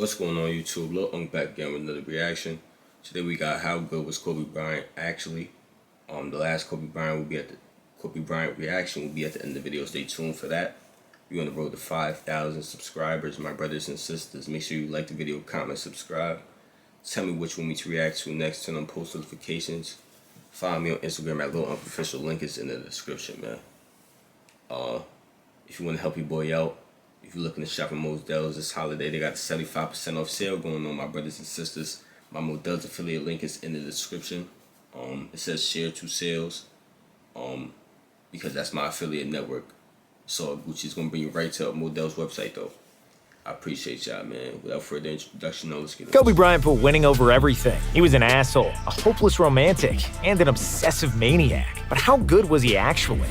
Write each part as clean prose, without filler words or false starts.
What's going on YouTube? Lil Unk back again with another reaction. Today we got how good was Kobe Bryant actually. The last Kobe Bryant reaction will be at the end of the video. Stay tuned for that. We're on the road to 5,000 subscribers, my brothers and sisters. Make sure you like the video, comment, subscribe. Tell me which one we to react to next. Turn on post notifications. Follow me on Instagram at Lil Unk Official. Link is in the description, man. If you want to help your boy out, if you're looking to shop at Modell's this holiday, they got a 75% off sale going on, my brothers and sisters. My Modell's affiliate link is in the description. It says share to sales, because that's my affiliate network. So Gucci's gonna bring you right to Modell's website though. I appreciate y'all, man. Without further introduction, let's get it. Kobe Bryant put winning over everything. He was an asshole, a hopeless romantic, and an obsessive maniac. But how good was he actually?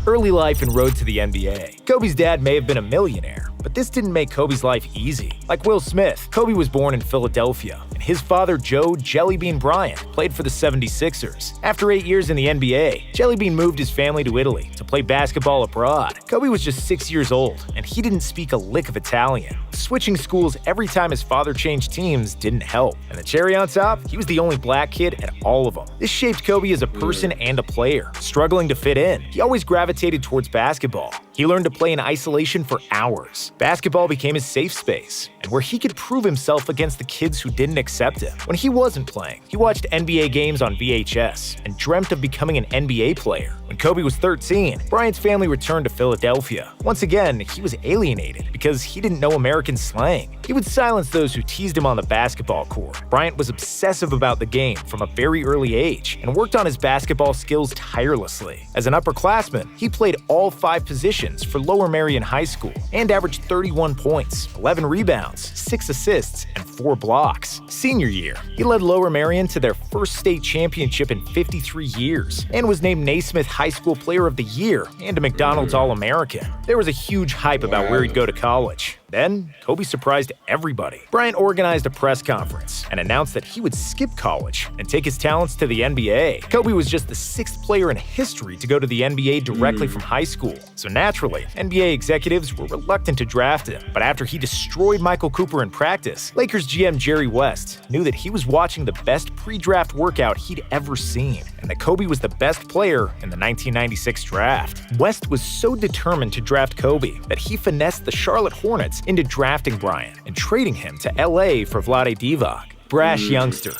Early life and road to the NBA. Kobe's dad may have been a millionaire, but this didn't make Kobe's life easy. Like Will Smith, Kobe was born in Philadelphia, and his father, Joe Jellybean Bryant, played for the 76ers. After 8 years in the NBA, Jellybean moved his family to Italy to play basketball abroad. Kobe was just 6 years old, and he didn't speak a lick of Italian. Switching schools every time his father changed teams didn't help. And the cherry on top, he was the only black kid at all of them. This shaped Kobe as a person and a player. Struggling to fit in, he always gravitated towards basketball. He learned to play in isolation for hours. Basketball became his safe space, and where he could prove himself against the kids who didn't accept him. When he wasn't playing, he watched NBA games on VHS and dreamt of becoming an NBA player. When Kobe was 13, Bryant's family returned to Philadelphia. Once again, he was alienated because he didn't know American slang. He would silence those who teased him on the basketball court. Bryant was obsessive about the game from a very early age and worked on his basketball skills tirelessly. As an upperclassman, he played all 5 positions for Lower Merion High School and averaged 31 points, 11 rebounds, 6 assists, and 4 blocks. Senior year, he led Lower Merion to their first state championship in 53 years and was named Naismith High School Player of the Year and a McDonald's All-American. There was a huge hype about where he'd go to college. Then, Kobe surprised everybody. Bryant organized a press conference and announced that he would skip college and take his talents to the NBA. Kobe was just the 6th player in history to go to the NBA directly from high school. So naturally, NBA executives were reluctant to draft him. But after he destroyed Michael Cooper in practice, Lakers GM Jerry West knew that he was watching the best pre-draft workout he'd ever seen, and that Kobe was the best player in the 1996 draft. West was so determined to draft Kobe that he finessed the Charlotte Hornets into drafting Bryant and trading him to LA for Vlade Divac. Brash youngster.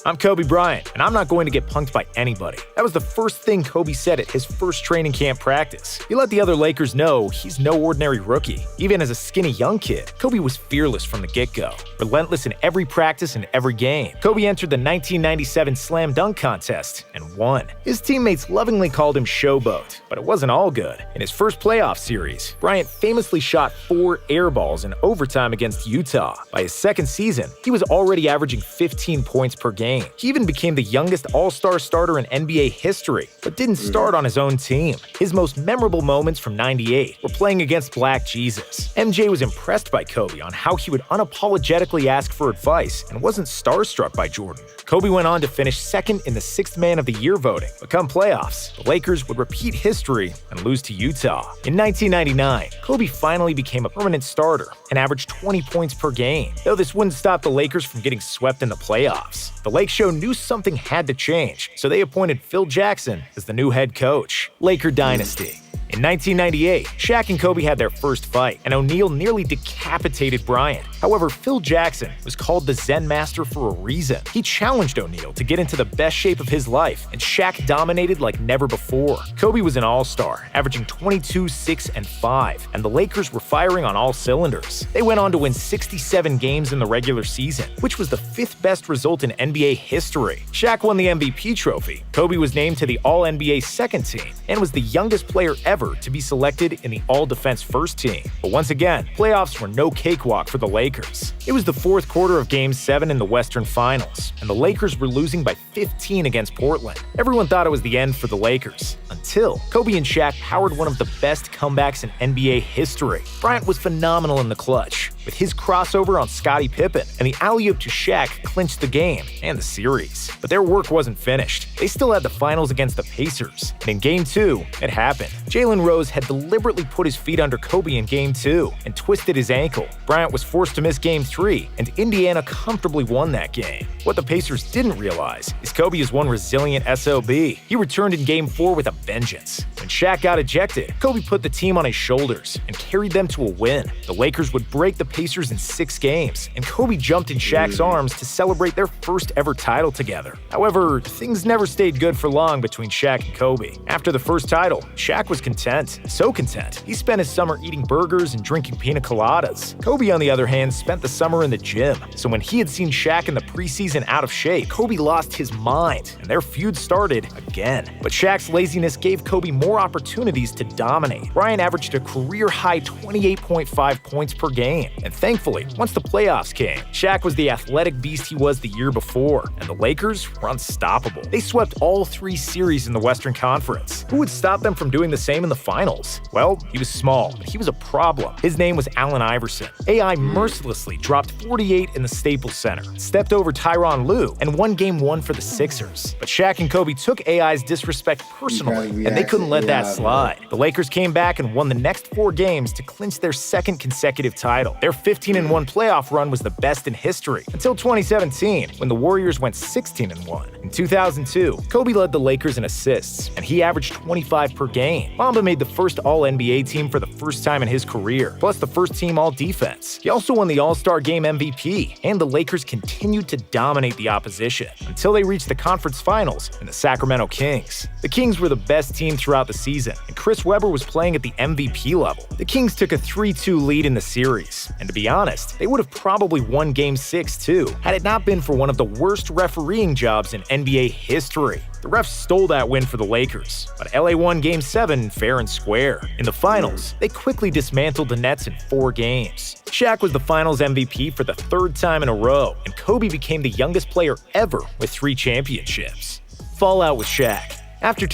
I'm Kobe Bryant, and I'm not going to get punked by anybody. That was the first thing Kobe said at his first training camp practice. He let the other Lakers know he's no ordinary rookie. Even as a skinny young kid, Kobe was fearless from the get-go, relentless in every practice and every game. Kobe entered the 1997 Slam Dunk Contest and won. His teammates lovingly called him Showboat, but it wasn't all good. In his first playoff series, Bryant famously shot 4 air balls in overtime against Utah. By his second season, he was already averaging 15 points per game. He even became the youngest All-Star starter in NBA history, but didn't start on his own team. His most memorable moments from '98 were playing against Black Jesus. MJ was impressed by Kobe on how he would unapologetically ask for advice and wasn't starstruck by Jordan. Kobe went on to finish second in the 6th Man of the Year voting, but come playoffs, the Lakers would repeat history and lose to Utah. In 1999, Kobe finally became a permanent starter and averaged 20 points per game, though this wouldn't stop the Lakers from getting swept in the playoffs. The Lake Show knew something had to change, so they appointed Phil Jackson as the new head coach. Laker Dynasty. In 1998, Shaq and Kobe had their first fight, and O'Neal nearly decapitated Bryant. However, Phil Jackson was called the Zen Master for a reason. He challenged O'Neal to get into the best shape of his life, and Shaq dominated like never before. Kobe was an all-star, averaging 22, 6, and 5, and the Lakers were firing on all cylinders. They went on to win 67 games in the regular season, which was the 5th best result in NBA history. Shaq won the MVP trophy. Kobe was named to the All-NBA second team, and was the youngest player ever to be selected in the All-Defense first team. But once again, playoffs were no cakewalk for the Lakers. It was the 4th quarter of Game 7 in the Western Finals, and the Lakers were losing by 15 against Portland. Everyone thought it was the end for the Lakers, until Kobe and Shaq powered one of the best comebacks in NBA history. Bryant was phenomenal in the clutch. with his crossover on Scottie Pippen, and the alley-oop to Shaq clinched the game and the series. But their work wasn't finished. They still had the finals against the Pacers, and in Game 2, it happened. Jalen Rose had deliberately put his feet under Kobe in Game 2 and twisted his ankle. Bryant was forced to miss Game 3, and Indiana comfortably won that game. What the Pacers didn't realize is Kobe is one resilient SOB. He returned in Game 4 with a vengeance. When Shaq got ejected, Kobe put the team on his shoulders and carried them to a win. The Lakers would break the Pacers in 6 games, and Kobe jumped in Shaq's arms to celebrate their first ever title together. However, things never stayed good for long between Shaq and Kobe. After the first title, Shaq was content. So content, he spent his summer eating burgers and drinking pina coladas. Kobe, on the other hand, spent the summer in the gym. So when he had seen Shaq in the preseason out of shape, Kobe lost his mind, and their feud started again. But Shaq's laziness gave Kobe more opportunities to dominate. Bryant averaged a career-high 28.5 points per game. And thankfully, once the playoffs came, Shaq was the athletic beast he was the year before, and the Lakers were unstoppable. They swept all 3 series in the Western Conference. Who would stop them from doing the same in the finals? Well, he was small, but he was a problem. His name was Allen Iverson. AI mercilessly dropped 48 in the Staples Center, stepped over Tyronn Lue, and won Game 1 for the Sixers. But Shaq and Kobe took AI's disrespect personally, and they couldn't let that slide. The Lakers came back and won the next 4 games to clinch their second consecutive title. Their 15-1 playoff run was the best in history, until 2017, when the Warriors went 16-1. In 2002, Kobe led the Lakers in assists, and he averaged 25 per game. Mamba made the first All-NBA team for the first time in his career, plus the first team All-Defense. He also won the All-Star Game MVP, and the Lakers continued to dominate the opposition until they reached the conference finals in the Sacramento Kings. The Kings were the best team throughout the season, and Chris Webber was playing at the MVP level. The Kings took a 3-2 lead in the series, and to be honest, they would have probably won Game 6 too, had it not been for one of the worst refereeing jobs in NBA history. The refs stole that win for the Lakers, but LA won Game 7 fair and square. In the finals, they quickly dismantled the Nets in 4 games. Shaq was the finals MVP for the 3rd time in a row, and Kobe became the youngest player ever with 3 championships. Fallout with Shaq. After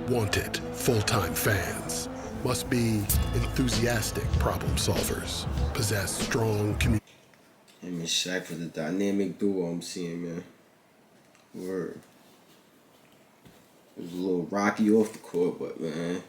Wanted full-time fans must be enthusiastic problem solvers, possess strong community. Him and Shaq for the dynamic duo I'm seeing, man. Word. It was a little rocky off the court, but man,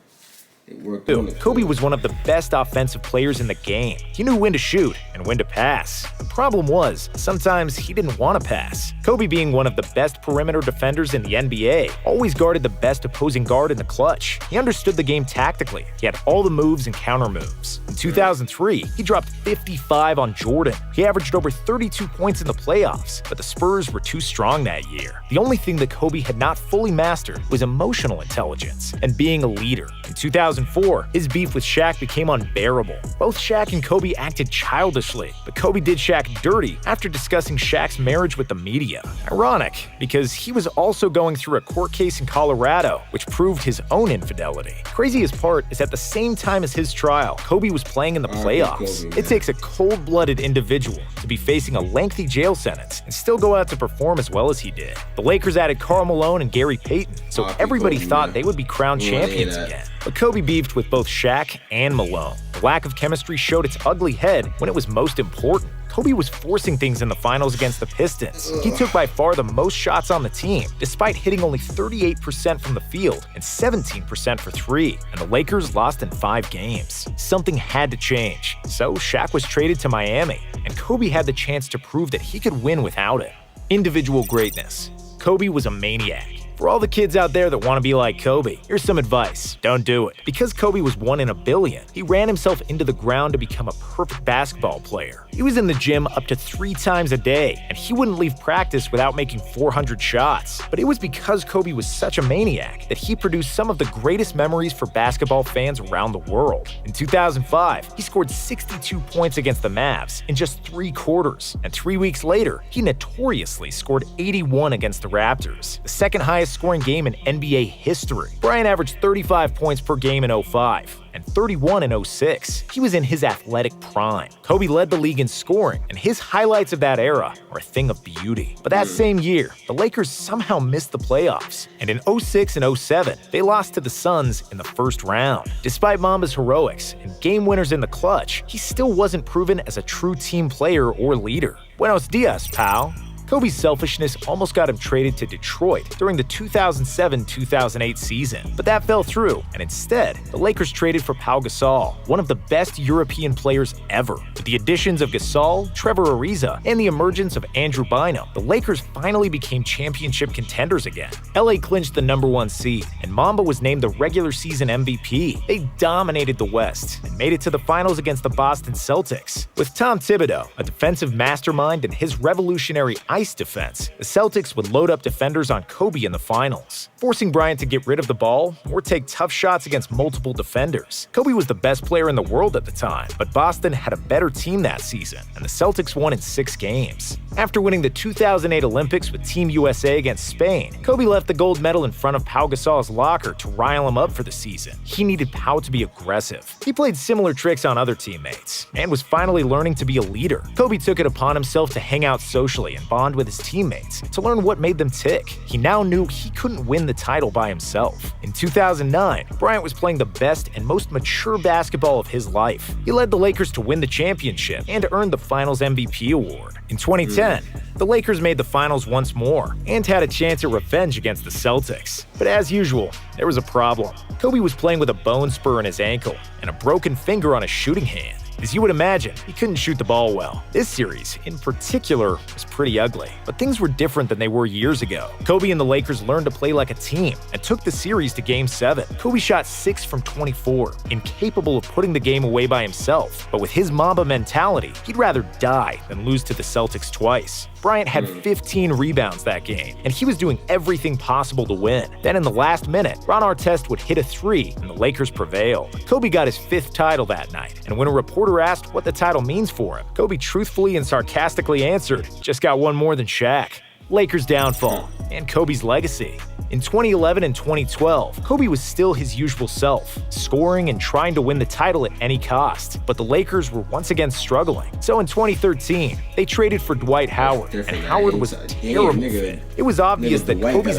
it worked on the court. Kobe was one of the best offensive players in the game. He knew when to shoot and when to pass. The problem was, sometimes he didn't want to pass. Kobe, being one of the best perimeter defenders in the NBA, always guarded the best opposing guard in the clutch. He understood the game tactically. He had all the moves and counter moves. In 2003, he dropped 55 on Jordan. He averaged over 32 points in the playoffs, but the Spurs were too strong that year. The only thing that Kobe had not fully mastered was emotional intelligence and being a leader. In 2004, his beef with Shaq became unbearable. Both Shaq and Kobe acted childishly, but Kobe did Shaq dirty after discussing Shaq's marriage with the media. Ironic, because he was also going through a court case in Colorado, which proved his own infidelity. Craziest part is at the same time as his trial, Kobe was playing in the playoffs. It takes a cold-blooded individual to be facing a lengthy jail sentence and still go out to perform as well as he did. The Lakers added Karl Malone and Gary Payton, so everybody thought they would be crowned champions again. But Kobe beefed with both Shaq and Malone. The lack of chemistry showed its ugly head when it was most important. Kobe was forcing things in the finals against the Pistons. He took by far the most shots on the team, despite hitting only 38% from the field and 17% for 3, and the Lakers lost in 5 games. Something had to change, so Shaq was traded to Miami, and Kobe had the chance to prove that he could win without it. Individual greatness. Kobe was a maniac. For all the kids out there that want to be like Kobe, here's some advice. Don't do it. Because Kobe was 1 in a billion, he ran himself into the ground to become a perfect basketball player. He was in the gym up to 3 times a day, and he wouldn't leave practice without making 400 shots. But it was because Kobe was such a maniac that he produced some of the greatest memories for basketball fans around the world. In 2005, he scored 62 points against the Mavs in just 3 quarters, and 3 weeks later, he notoriously scored 81 against the Raptors, the second highest scoring game in NBA history. Bryant averaged 35 points per game in 05 and 31 in 06. He was in his athletic prime. Kobe led the league in scoring, and his highlights of that era are a thing of beauty. But that same year, the Lakers somehow missed the playoffs, and in 06 and 07, they lost to the Suns in the first round. Despite Mamba's heroics and game winners in the clutch, he still wasn't proven as a true team player or leader. Buenos dias, pal. Kobe's selfishness almost got him traded to Detroit during the 2007-2008 season, but that fell through, and instead, the Lakers traded for Pau Gasol, one of the best European players ever. With the additions of Gasol, Trevor Ariza, and the emergence of Andrew Bynum, the Lakers finally became championship contenders again. LA clinched the #1 seed, and Mamba was named the regular season MVP. They dominated the West and made it to the finals against the Boston Celtics. With Tom Thibodeau, a defensive mastermind, and his revolutionary ice defense, the Celtics would load up defenders on Kobe in the finals, forcing Bryant to get rid of the ball or take tough shots against multiple defenders. Kobe was the best player in the world at the time, but Boston had a better team that season, and the Celtics won in 6 games. After winning the 2008 Olympics with Team USA against Spain, Kobe left the gold medal in front of Pau Gasol's locker to rile him up for the season. He needed Pau to be aggressive. He played similar tricks on other teammates, and was finally learning to be a leader. Kobe took it upon himself to hang out socially and bond with his teammates to learn what made them tick. He now knew he couldn't win the title by himself. In 2009, Bryant was playing the best and most mature basketball of his life. He led the Lakers to win the championship and earned the Finals MVP award. In 2010, the Lakers made the finals once more and had a chance at revenge against the Celtics. But as usual, there was a problem. Kobe was playing with a bone spur in his ankle and a broken finger on his shooting hand. As you would imagine, he couldn't shoot the ball well. This series, in particular, was pretty ugly, but things were different than they were years ago. Kobe and the Lakers learned to play like a team and took the series to Game 7. Kobe shot 6 from 24, incapable of putting the game away by himself, but with his Mamba mentality, he'd rather die than lose to the Celtics twice. Bryant had 15 rebounds that game, and he was doing everything possible to win. Then in the last minute, Ron Artest would hit a 3, and the Lakers prevailed. Kobe got his 5th title that night, and when a reporter asked what the title means for him, Kobe truthfully and sarcastically answered, "Just got one more than Shaq." Lakers' downfall, and Kobe's legacy. In 2011 and 2012, Kobe was still his usual self, scoring and trying to win the title at any cost. But the Lakers were once again struggling. So in 2013, they traded for Dwight Howard, and Howard was a terrible fit. It was obvious that Kobe's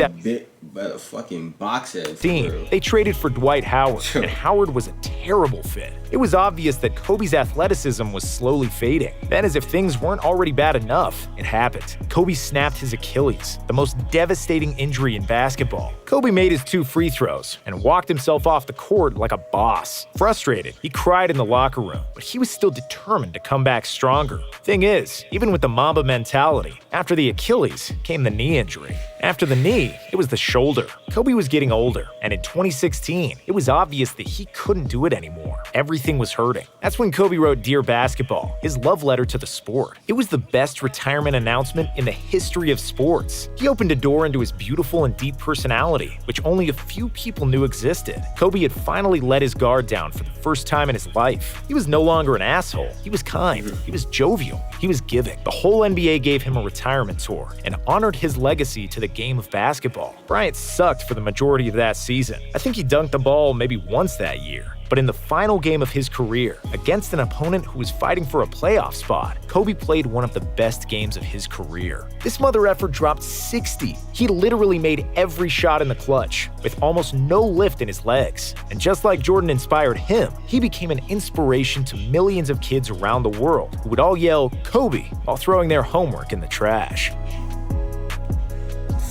better fucking box head. They traded for Dwight Howard, and Howard was a terrible fit. It was obvious that Kobe's athleticism was slowly fading. Then, as if things weren't already bad enough, it happened. Kobe snapped his Achilles, the most devastating injury in basketball. Kobe made his 2 free throws and walked himself off the court like a boss. Frustrated, he cried in the locker room, but he was still determined to come back stronger. Thing is, even with the Mamba mentality, after the Achilles came the knee injury. After the knee, it was the shoulder. Kobe was getting older, and in 2016, it was obvious that he couldn't do it anymore. Everything was hurting. That's when Kobe wrote Dear Basketball, his love letter to the sport. It was the best retirement announcement in the history of sports. He opened a door into his beautiful and deep personality, which only a few people knew existed. Kobe had finally let his guard down for the first time in his life. He was no longer an asshole. He was kind. He was jovial. He was giving. The whole NBA gave him a retirement tour and honored his legacy to the game of basketball. Bryant sucked for the majority of that season. I think he dunked the ball maybe once that year. But in the final game of his career, against an opponent who was fighting for a playoff spot, Kobe played one of the best games of his career. This mother effer dropped 60. He literally made every shot in the clutch, with almost no lift in his legs. And just like Jordan inspired him, he became an inspiration to millions of kids around the world who would all yell, "Kobe," while throwing their homework in the trash.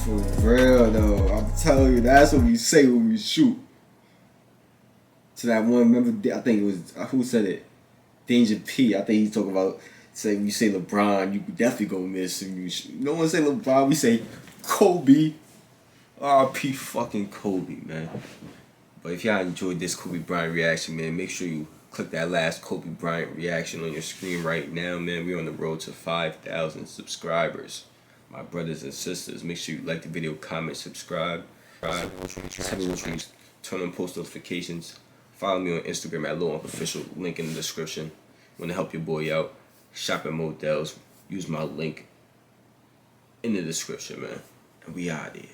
For real though, I'm telling you, that's what we say when we shoot. To that one, remember, I think it was, who said it? Danger P. I think he's talking about, say, when you say LeBron, you definitely gonna miss. No one say LeBron, we say Kobe. R.P. fucking Kobe, man. But if y'all enjoyed this Kobe Bryant reaction, man, make sure you click that last Kobe Bryant reaction on your screen right now, man. We're on the road to 5,000 subscribers. My brothers and sisters, make sure you like the video, comment, subscribe. Turn on post notifications. Follow me on Instagram at LowUncOfficial, link in the description. Want to help your boy out? Shop at Models. Use my link in the description, man. And we out here.